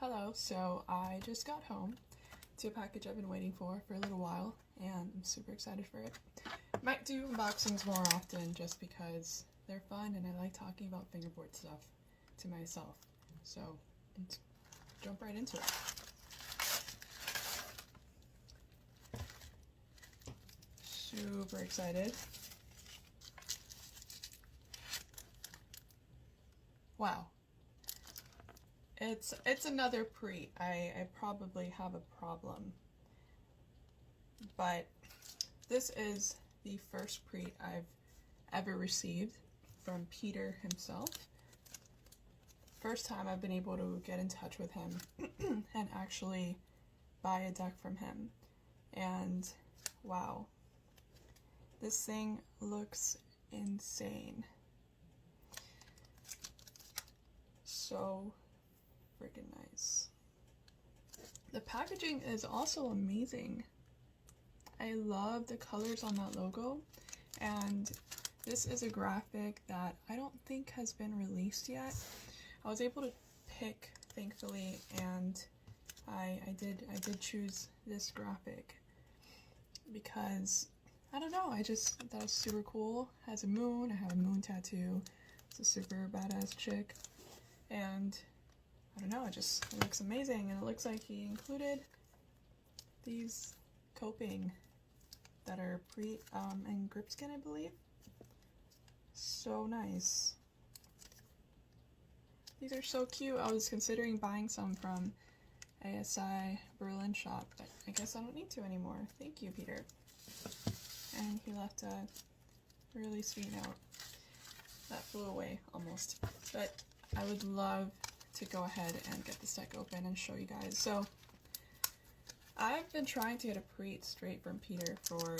Hello, so I just got home to a package I've been waiting for a little while, and I'm super excited for it. Might do unboxings more often just because they're fun and I like talking about fingerboard stuff to myself. So let's jump right into it. Super excited. Wow. It's another prete. I probably have a problem. But this is the first prete I've ever received from Peter himself. First time I've been able to get in touch with him and actually buy a deck from him. And wow, this thing looks insane. So freaking nice. The packaging is also amazing. I love the colors on that logo, and this is a graphic that I don't think has been released yet. I was able to pick, thankfully, and I did choose this graphic because I don't know, I just thought it was super cool. It has a moon. I have a moon tattoo. It's a super badass chick, and I don't know, it looks amazing. And it looks like he included these coping that are prete and grip skin, I believe. So nice. These are so cute. I was considering buying some from ASI Berlin shop, but I guess I don't need to anymore. Thank you, Peter. And he left a really sweet note. That flew away almost. But I would love to go ahead and get this deck open and show you guys. So I've been trying to get a prete straight from Peter for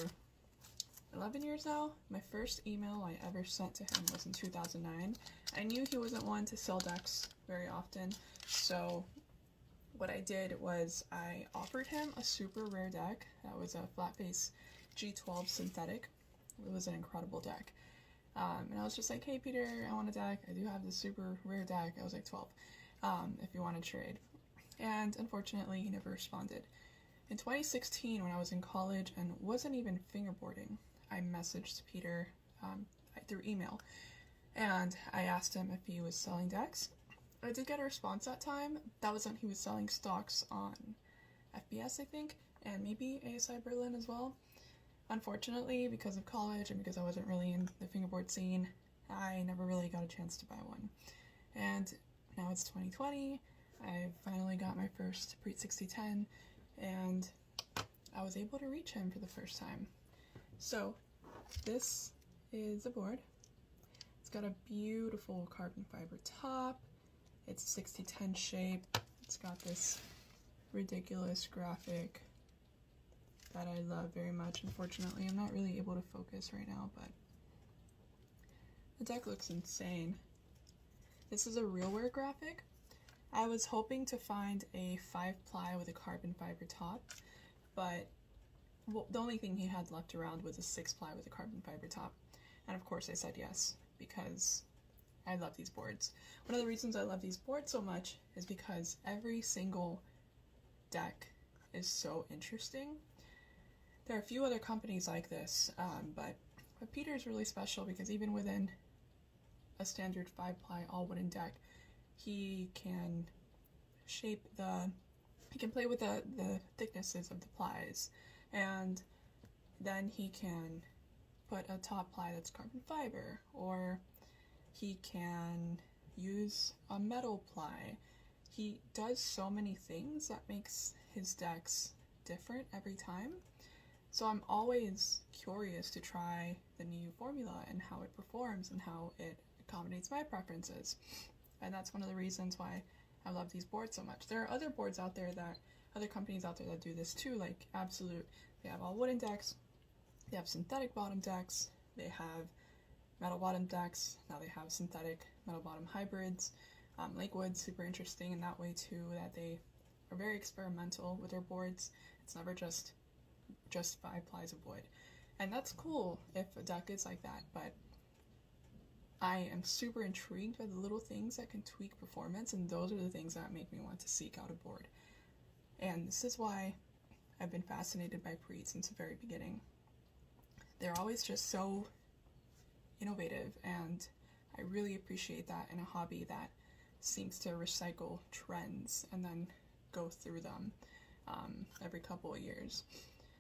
11 years now. My first email I ever sent to him was in 2009. I knew he wasn't one to sell decks very often, so what I did was I offered him a super rare deck that was a flat face G12 synthetic. It was an incredible deck. And I was just like, hey Peter, I want a deck. I do have this super rare deck. I was like 12, if you want to trade. And unfortunately, he never responded. In 2016, when I was in college and wasn't even fingerboarding, I messaged Peter through email, and I asked him if he was selling decks. I did get a response that time. That was when he was selling stocks on FBS, I think, and maybe ASI Berlin as well. Unfortunately, because of college and because I wasn't really in the fingerboard scene, I never really got a chance to buy one. And now it's 2020, I've finally got my first prete 6010, and I was able to reach him for the first time. So this is the board. It's got a beautiful carbon fiber top. It's 6010 shape. It's got this ridiculous graphic that I love very much. Unfortunately, I'm not really able to focus right now, but the deck looks insane. This is a real wear graphic. I was hoping to find a 5-ply with a carbon fiber top, but the only thing he had left around was a 6-ply with a carbon fiber top. And of course I said yes, because I love these boards. One of the reasons I love these boards so much is because every single deck is so interesting. There are a few other companies like this, but Peter's really special because even within a standard 5-ply all wooden deck, he can he can play with the thicknesses of the plies, and then he can put a top ply that's carbon fiber, or he can use a metal ply. He does so many things that makes his decks different every time. So I'm always curious to try the new formula and how it performs and how it accommodates my preferences. And that's one of the reasons why I love these boards so much. There are other boards out there other companies out there that do this too, like Absolute. They have all wooden decks, they have synthetic bottom decks, they have metal bottom decks, now they have synthetic metal bottom hybrids. Lakewood's super interesting in that way too, that they are very experimental with their boards. It's never just 5 plies of wood. And that's cool if a deck is like that, but I am super intrigued by the little things that can tweak performance, and those are the things that make me want to seek out a board. And this is why I've been fascinated by prete since the very beginning. They're always just so innovative, and I really appreciate that in a hobby that seems to recycle trends and then go through them every couple of years.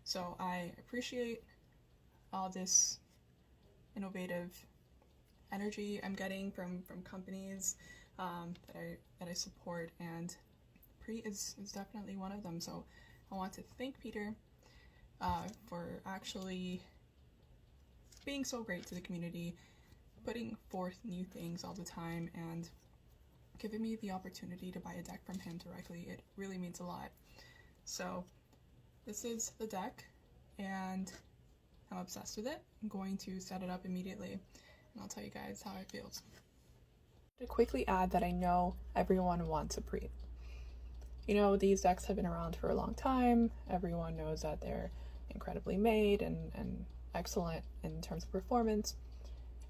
So I appreciate all this innovative energy I'm getting from companies that I support, and prete is definitely one of them. So I want to thank Peter for actually being so great to the community, putting forth new things all the time, and giving me the opportunity to buy a deck from him directly. It really means a lot. So this is the deck, and I'm obsessed with it. I'm going to set it up immediately, and I'll tell you guys how it feels. To quickly add that I know everyone wants a prete. You know, these decks have been around for a long time. Everyone knows that they're incredibly made and excellent in terms of performance.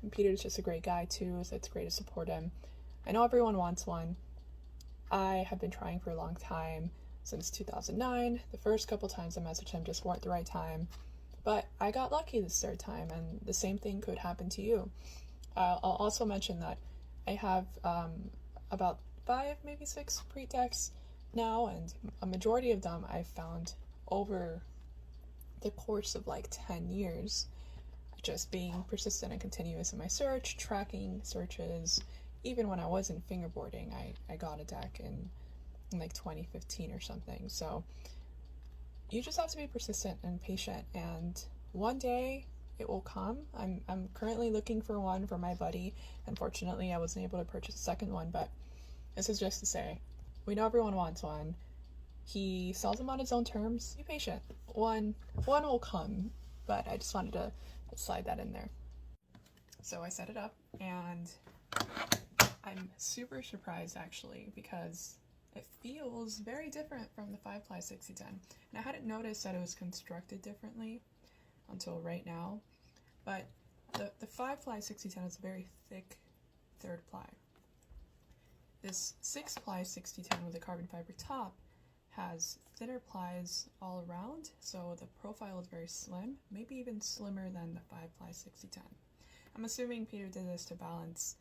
And Peter's just a great guy too, so it's great to support him. I know everyone wants one. I have been trying for a long time, since 2009. The first couple times I messaged him just weren't the right time, but I got lucky this third time, and the same thing could happen to you. I'll also mention that I have about 5, maybe 6 prete decks now, and a majority of them I've found over the course of like 10 years, just being persistent and continuous in my search, tracking searches. Even when I wasn't fingerboarding, I got a deck in like 2015 or something. So you just have to be persistent and patient, and one day it will come. I'm currently looking for one for my buddy. Unfortunately, I wasn't able to purchase a second one, but this is just to say, we know everyone wants one. He sells them on his own terms. Be patient. One will come, but I just wanted to slide that in there. So I set it up, and I'm super surprised actually, because it feels very different from the 5-ply 6010. And I hadn't noticed that it was constructed differently until right now, but the 5-ply 6010 is a very thick 3rd ply. This 6-ply 6010 with a carbon fiber top has thinner plies all around, so the profile is very slim, maybe even slimmer than the 5-ply 6010. I'm assuming Peter did this to balance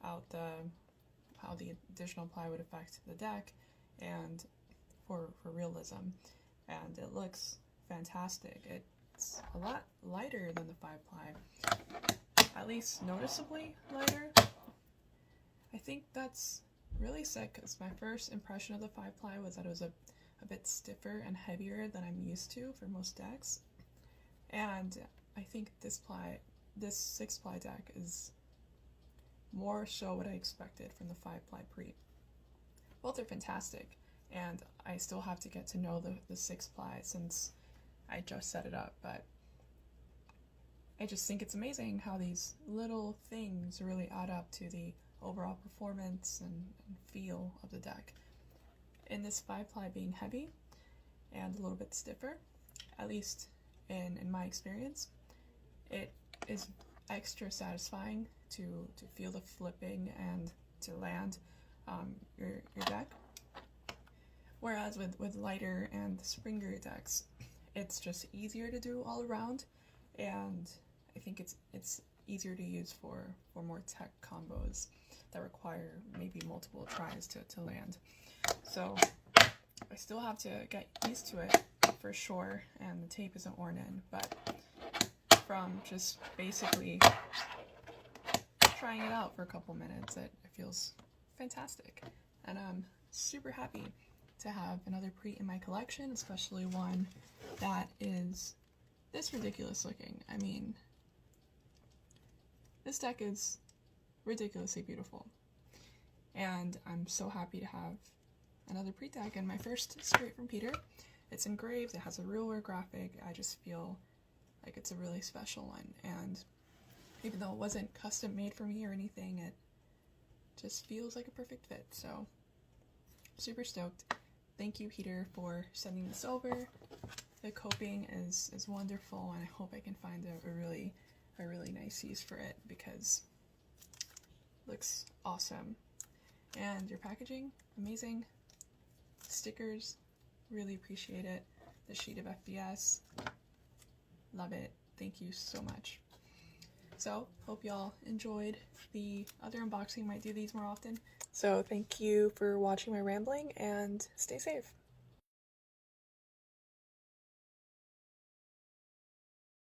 out how the additional ply would affect the deck, and for realism, and it looks fantastic. It's a lot lighter than the 5-ply, at least noticeably lighter. I think that's really sick, because my first impression of the 5-ply was that it was a bit stiffer and heavier than I'm used to for most decks, and I think this 6-ply deck is more so what I expected from the 5-ply prete. Both are fantastic, and I still have to get to know the 6-ply since I just set it up, but I just think it's amazing how these little things really add up to the overall performance and feel of the deck. In this 5-ply being heavy and a little bit stiffer, at least in my experience, it is extra satisfying to feel the flipping and to land your deck. Whereas with lighter and Springer decks, it's just easier to do all around, and I think it's easier to use for more tech combos that require maybe multiple tries to land. So I still have to get used to it for sure, and the tape isn't worn in, but from just basically trying it out for a couple minutes, it feels fantastic, and I'm super happy to have another prete in my collection, especially one that is this ridiculous looking. I mean, this deck is ridiculously beautiful, and I'm so happy to have another prete deck, and my first straight from Peter. It's engraved, it has a real wear graphic. I just feel like it's a really special one, and even though it wasn't custom made for me or anything, it just feels like a perfect fit. So super stoked. Thank you, Peter, for sending this over. The coping is wonderful, and I hope I can find a really nice use for it, because looks awesome. And your packaging, amazing. Stickers, really appreciate it. The sheet of FBS, love it. Thank you so much. So, hope y'all enjoyed the other unboxing. Might do these more often. So, thank you for watching my rambling, and stay safe.